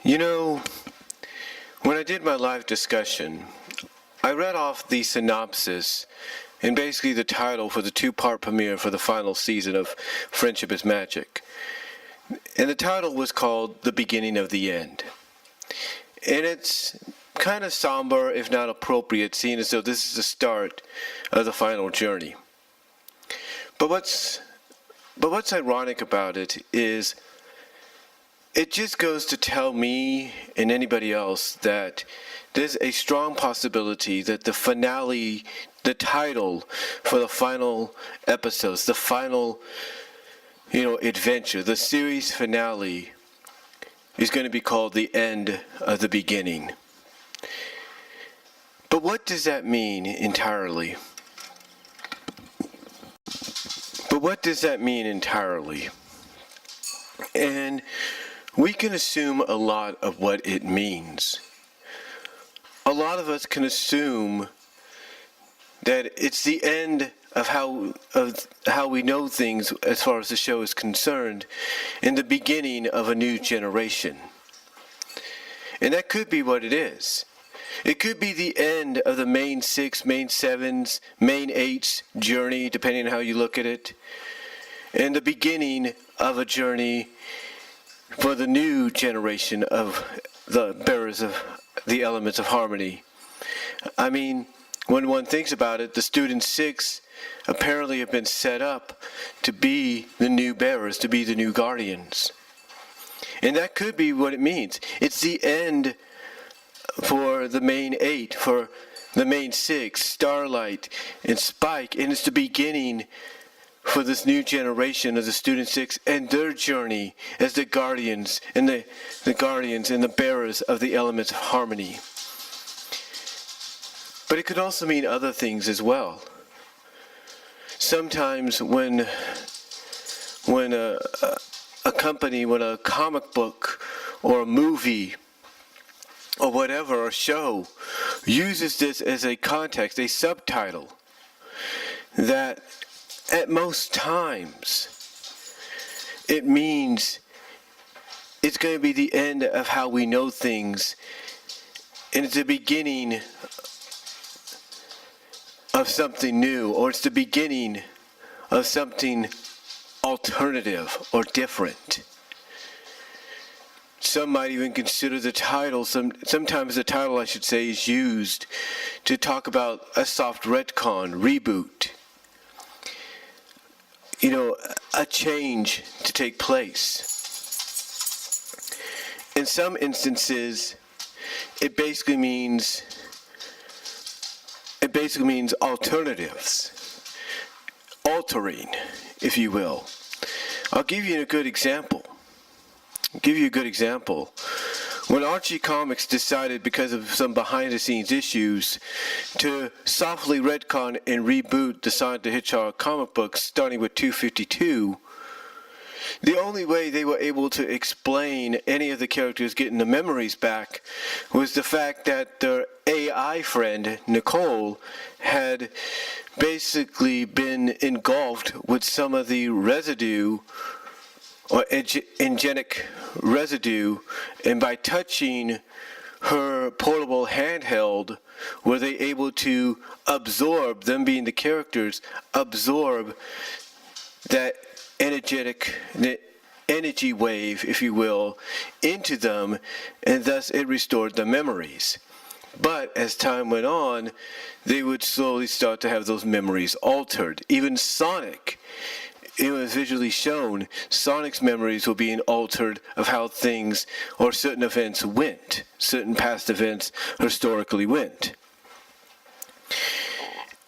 You know, when I did my live discussion, I read off the synopsis and basically the title for the two-part premiere for the final season of Friendship is Magic. And the title was called The Beginning of the End. And it's kind of somber, if not appropriate, seeing as though this is the start of the final journey. But what's ironic about it is it just goes to tell me and anybody else that there's a strong possibility that the finale, the title for the final episodes, the final, adventure, the series finale is going to be called The End of the Beginning. But what does that mean entirely? And we can assume a lot of what it means. A lot of us can assume that it's the end of how we know things as far as the show is concerned, and the beginning of a new generation. And that could be what it is. It could be the end of the main 6, main 7s, main 8's journey, depending on how you look at it, and the beginning of a journey for the new generation of the bearers of the elements of harmony. I mean, when one thinks about it, the Student 6 apparently have been set up to be the new bearers, to be the new guardians. And that could be what it means. It's the end for the main 8, for the main 6, Starlight and Spike, and it's the beginning for this new generation of the Student 6 and their journey as the guardians and the guardians and the bearers of the elements of harmony. But it could also mean other things as well. Sometimes when a company, when a comic book or a movie or whatever, a show, uses this as a context, a subtitle, that at most times it means it's going to be the end of how we know things, and it's the beginning of something new, or it's the beginning of something alternative or different. Some might even consider the title, sometimes the title, I should say, is used to talk about a soft retcon, reboot. A change to take place. In some instances, it basically means alternatives, altering, if you will. I'll give you a good example. When Archie Comics decided, because of some behind-the-scenes issues, to softly retcon and reboot the Sonic the Hedgehog comic books, starting with 252, the only way they were able to explain any of the characters getting the memories back was the fact that their AI friend, Nicole, had basically been engulfed with some of the residue or angenic residue, and by touching her portable handheld, were they able to absorb, them being the characters, absorb that energy wave, if you will, into them, and thus it restored the memories. But as time went on, they would slowly start to have those memories altered. Even Sonic, it was visually shown, Sonic's memories were being altered of how things or certain events went, certain past events historically went.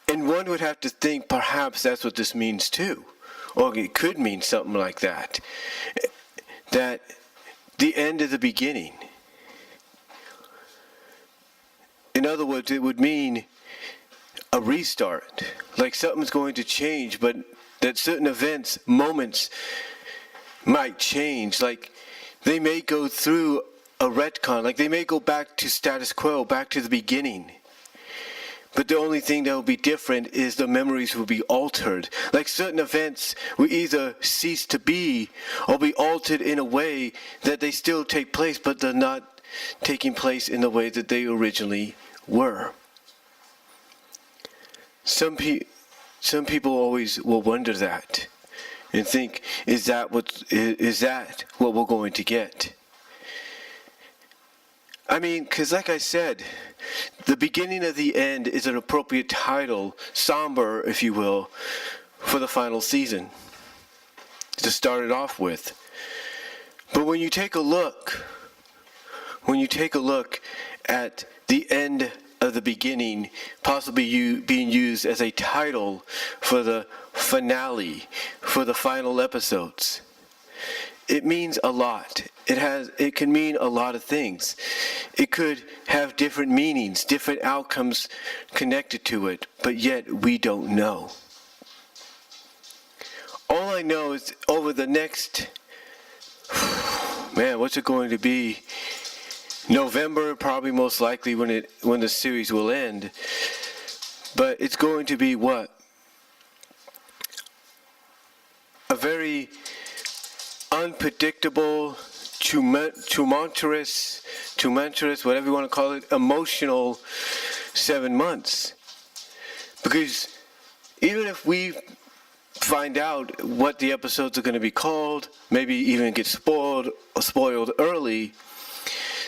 And one would have to think perhaps that's what this means too, or it could mean something like that. That the end of the beginning. In other words, it would mean a restart, like something's going to change, but that certain events, moments might change. Like they may go through a retcon, like they may go back to status quo, back to the beginning. But the only thing that will be different is the memories will be altered. Like certain events will either cease to be or be altered in a way that they still take place, but they're not taking place in the way that they originally were. Some people always will wonder that and think, is that what we're going to get? I mean, because like I said, the beginning of the end is an appropriate title, somber, if you will, for the final season to start it off with. But when you take a look at the end of the beginning, possibly being used as a title for the finale, for the final episodes, it means a lot. It can mean a lot of things. It could have different meanings, different outcomes connected to it, but yet we don't know. All I know is over the next, what's it going to be? November, probably most likely when the series will end. But it's going to be what? A very unpredictable, tumultuous, whatever you want to call it, emotional 7 months. Because even if we find out what the episodes are going to be called, maybe even get spoiled early,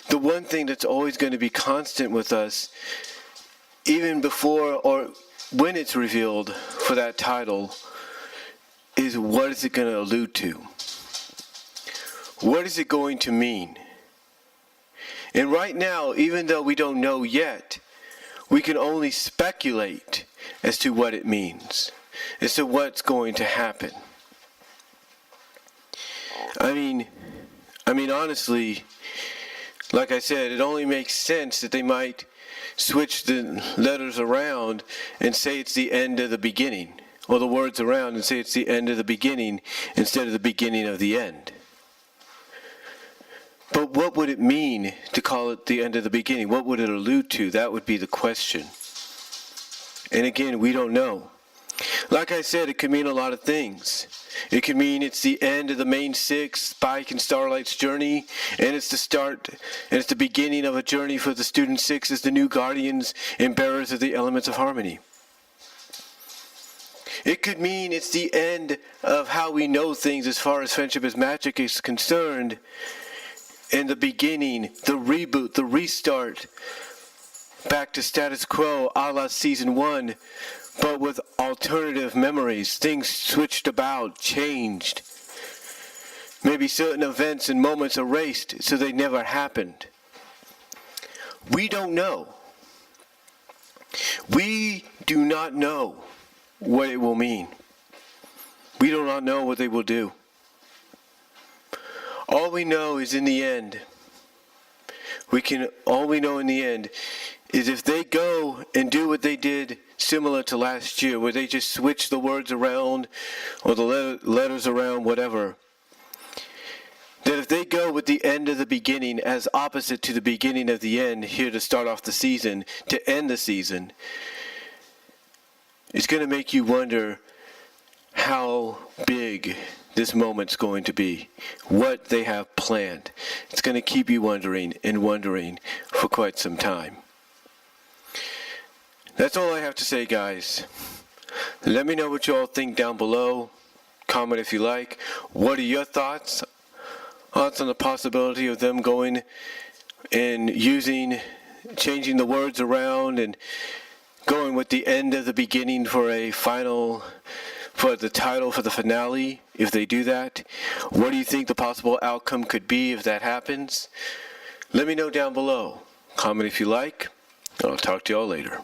the one thing that's always going to be constant with us, even before or when it's revealed for that title, is what is it going to allude to? What is it going to mean? And right now, even though we don't know yet, we can only speculate as to what it means, as to what's going to happen. I mean, honestly, like I said, it only makes sense that they might switch the letters around and say it's the end of the beginning, or the words around and say it's the end of the beginning instead of the beginning of the end. But what would it mean to call it the end of the beginning? What would it allude to? That would be the question. And again, we don't know. Like I said, it could mean a lot of things. It could mean it's the end of the main six, Spike and Starlight's journey, and it's the start, and it's the beginning of a journey for the Student Six as the new guardians and bearers of the elements of harmony. It could mean it's the end of how we know things as far as Friendship is Magic is concerned, and the beginning, the reboot, the restart, back to status quo a la season 1, but with alternative memories, things switched about, changed. Maybe certain events and moments erased so they never happened. We don't know. We do not know what it will mean. We do not know what they will do. All we know is in the end, all we know in the end is if they go and do what they did similar to last year, where they just switch the words around or the letters around, whatever, that if they go with the end of the beginning as opposite to the beginning of the end here to start off the season, to end the season, it's going to make you wonder how big this moment's going to be, what they have planned. It's going to keep you wondering and wondering for quite some time. That's all I have to say, guys. Let me know what you all think down below. Comment if you like. What are your thoughts? Thoughts on the possibility of them going and changing the words around and going with the end of the beginning for the title for the finale, if they do that? What do you think the possible outcome could be if that happens? Let me know down below. Comment if you like, and I'll talk to y'all later.